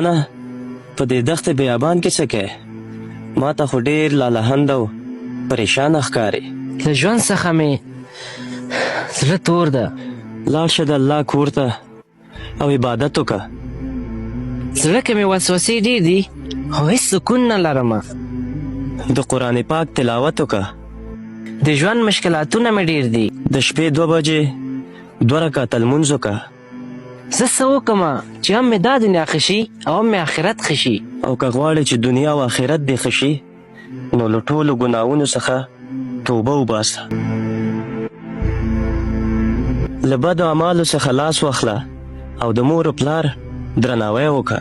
ګرانه په دې دښت بیابان کې څه کوې؟ ما ته خو ډېر لالهند او پریشانه ښکارې. له ژوند څخه مې زړه تور ده. لاړ شه د الله کور ته او عبادت وکړه. زړه کې مې وسوسې ډېر دي خو هېڅ سکون نه لرمه. د قرآن پاک تلاوت وکړه. د ژوند مشکلاتونه مې ډېر دي. د شپې 2 بجې 2 رکعته لمونځ وکړه. زه څه وکړمه چې هم مې دا دنیا ښه شي او هم مې آخرت ښه شي. او که غواړې چې دنیا او آخرت دې ښه شي نو له ټولو ګناهونو څخه توبه وباسه. له بدو اعمالو څخه لاس واخله او د مور و پلار درناوی وکړه.